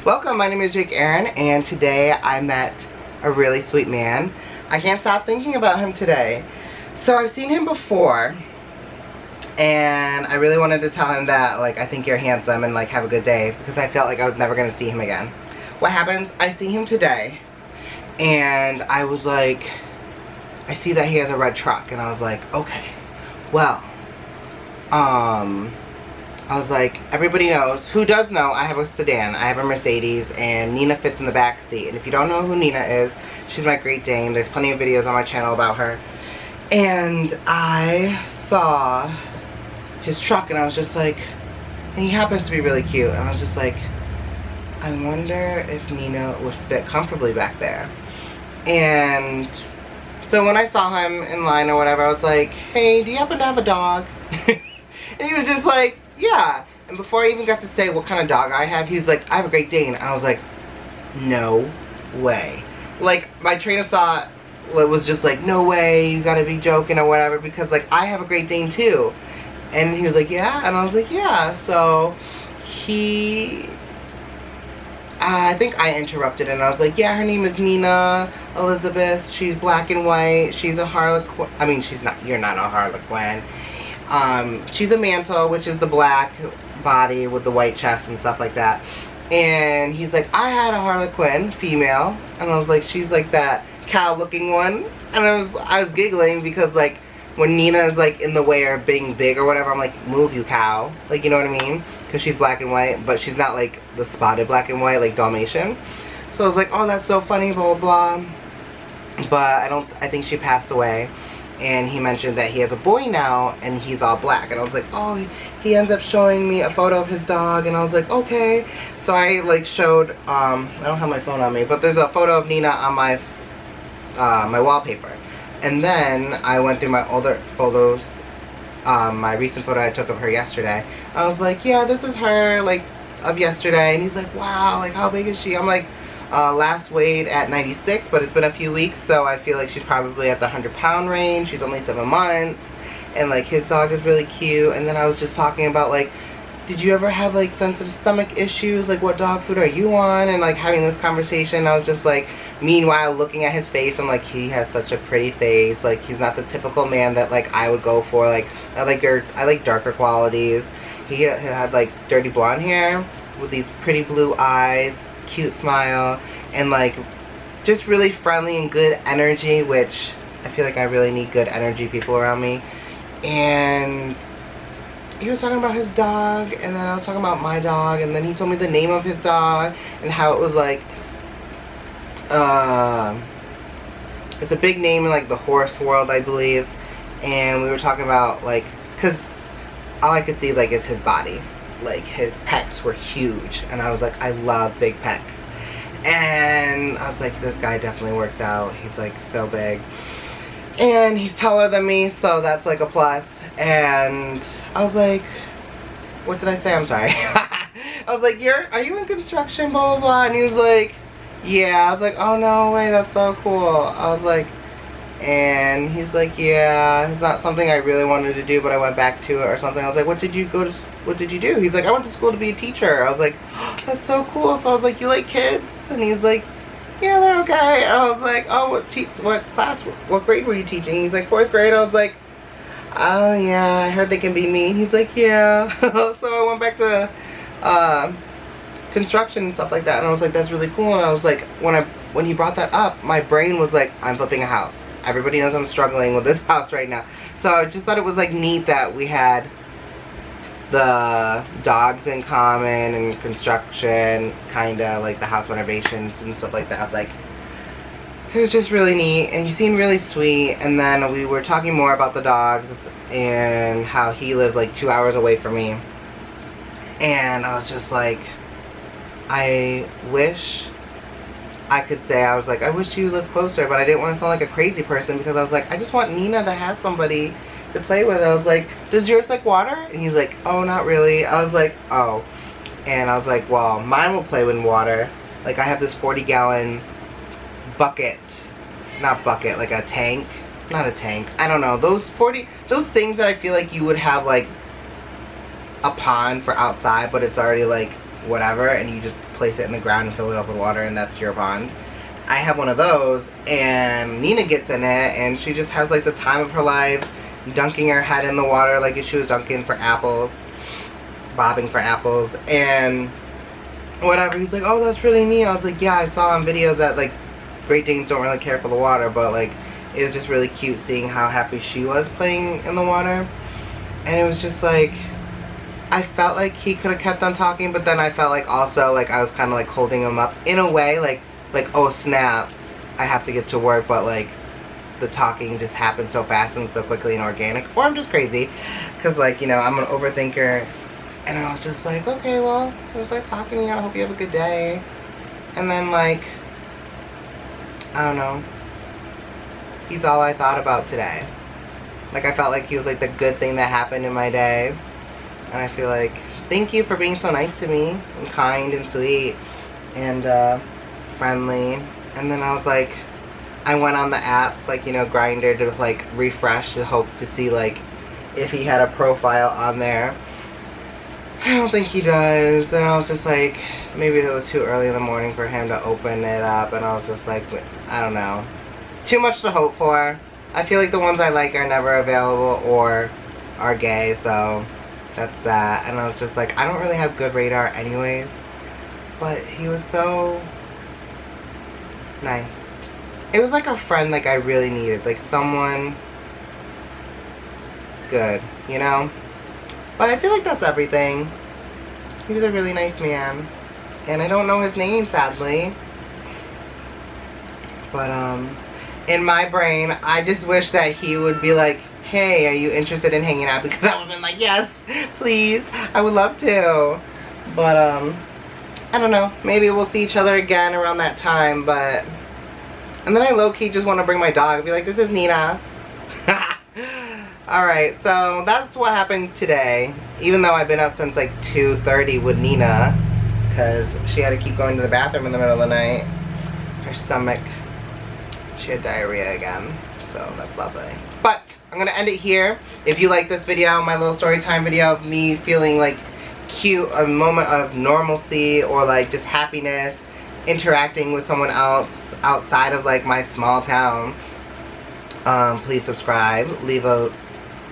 Welcome, my name is Jake Aaron, and today I met a really sweet man. I can't stop thinking about him today. So I've seen him before, and I really wanted to tell him that, like, I think you're handsome and, like, have a good day, because I felt like I was never going to see him again. What happens, I see him today, and I was like, I see that he has a red truck, and I was like, okay, well, I was like, everybody knows, who does know, I have a sedan, I have a Mercedes, and Nina fits in the back seat. And if you don't know who Nina is, she's my Great Dane. There's plenty of videos on my channel about her. And I saw his truck, and I was just like, and he happens to be really cute, and I was just like, I wonder if Nina would fit comfortably back there. And so when I saw him in line or whatever, I was like, hey, do you happen to have a dog? And he was just like, yeah. And before I even got to say what kind of dog I have, he's like, I have a Great Dane. And I was like, no way. Like, my train of thought was just like, no way, you gotta be joking or whatever, because, like, I have a Great Dane too. And he was like, yeah? And I was like, yeah. So I think I interrupted, and I was like, yeah, her name is Nina Elizabeth. She's black and white. She's a Harlequin. I mean, she's not, you're not a Harlequin. She's a mantle, which is the black body with the white chest and stuff like that. And he's like, I had a Harlequin female, and I was like, she's like that cow looking one. And I was giggling because, like, when Nina is like in the way or being big or whatever, I'm like, move, you cow, like, you know what I mean, because she's black and white, but she's not like the spotted black and white like Dalmatian. So I was like, oh, that's so funny, blah blah blah. But I think she passed away. And he mentioned that he has a boy now, and he's all black. And I was like, oh, he ends up showing me a photo of his dog. And I was like, okay. So I, like, showed, I don't have my phone on me, but there's a photo of Nina on my, my wallpaper. And then I went through my older photos, my recent photo I took of her yesterday. I was like, yeah, this is her, like, of yesterday. And he's like, wow, like, how big is she? I'm like, last weighed at 96, but it's been a few weeks, so I feel like she's probably at the 100-pound range. She's only 7 months, and like his dog is really cute. And then I was just talking about, like, did you ever have like sensitive stomach issues? Like, what dog food are you on? And like having this conversation, I was just like, meanwhile looking at his face, I'm like, he has such a pretty face. Like, he's not the typical man that like I would go for. Like, I like darker qualities. He had like dirty blonde hair with these pretty blue eyes, cute smile, and like just really friendly and good energy, which I feel like I really need good energy people around me. And he was talking about his dog, and then I was talking about my dog, and then he told me the name of his dog and how it was like it's a big name in like the horse world, I believe. And we were talking about, like, because all I could see like is his body. Like, his pecs were huge, and I was like, I love big pecs. And I was like, this guy definitely works out. He's like so big, and he's taller than me, so that's like a plus. And I was like, what did I say? I'm sorry. I was like, are you in construction, blah blah blah? And he was like, yeah. I was like, oh no way, that's so cool. I was like, and he's like, yeah, it's not something I really wanted to do, but I went back to it or something. I was like, what did you do? He's like, I went to school to be a teacher. I was like, oh, that's so cool. So I was like, you like kids? And he's like, yeah, they're okay. And I was like, oh, what grade were you teaching? He's like, 4th grade. I was like, oh yeah, I heard they can be mean. He's like, yeah. So I went back to construction and stuff like that, and I was like, that's really cool. And I was like, when he brought that up, my brain was like, I'm flipping a house. Everybody knows I'm struggling with this house right now. So I just thought it was like neat that we had the dogs in common and construction, kinda like the house renovations and stuff like that. I was like, it was just really neat, and he seemed really sweet. And then we were talking more about the dogs and how he lived like 2 hours away from me. And I was just like, I wish I could say, I was like, I wish you lived closer, but I didn't want to sound like a crazy person, because I was like, I just want Nina to have somebody to play with. I was like, does yours like water? And he's like, oh, not really. I was like, oh. And I was like, well, mine will play with water. Like, I have this 40-gallon bucket, not bucket, like a tank, not a tank, I don't know, those things that I feel like you would have like a pond for outside, but it's already like whatever, and you just place it in the ground and fill it up with water, and that's your pond. I have one of those, and Nina gets in it, and she just has like the time of her life, dunking her head in the water like if she was dunking for apples, bobbing for apples, and whatever. He's like, oh, that's really neat. I was like, yeah, I saw on videos that like Great Danes don't really care for the water, but like it was just really cute seeing how happy she was playing in the water. And it was just like, I felt like he could have kept on talking, but then I felt like also like I was kind of like holding him up in a way, like oh snap, I have to get to work, but like the talking just happened so fast and so quickly and organic. Or I'm just crazy, because like, you know, I'm an overthinker, and I was just like, okay, well, it was nice talking to you, I hope you have a good day. And then like, I don't know, he's all I thought about today. Like I felt like he was like the good thing that happened in my day, and I feel like, thank you for being so nice to me, and kind and sweet, and friendly. And then I was like, I went on the apps, like, you know, Grindr, to like refresh to hope to see like if he had a profile on there. I don't think he does, and I was just like, maybe it was too early in the morning for him to open it up, and I was just like, I don't know, too much to hope for. I feel like the ones I like are never available or are gay, so that's that. And I was just like, I don't really have good radar anyways, but he was so nice. It was like a friend like I really needed, like someone good, you know? But I feel like that's everything. He was a really nice man, and I don't know his name, sadly. But in my brain, I just wish that he would be like, hey, are you interested in hanging out? Because I would have been like, yes, please, I would love to. But I don't know, maybe we'll see each other again around that time. But and then I low-key just want to bring my dog and be like, this is Nina. Alright, so that's what happened today. Even though I've been up since like 2:30 with Nina, because she had to keep going to the bathroom in the middle of the night. Her stomach, she had diarrhea again, so that's lovely. But I'm gonna end it here. If you like this video, my little story time video of me feeling like cute, a moment of normalcy or like just happiness, interacting with someone else outside of like my small town, please subscribe, leave a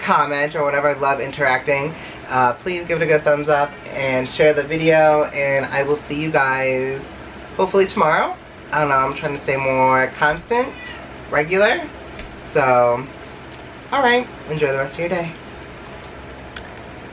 comment or whatever. I love interacting. Please give it a good thumbs up and share the video, and I will see you guys hopefully tomorrow. I don't know, I'm trying to stay more constant, regular. So, alright, enjoy the rest of your day.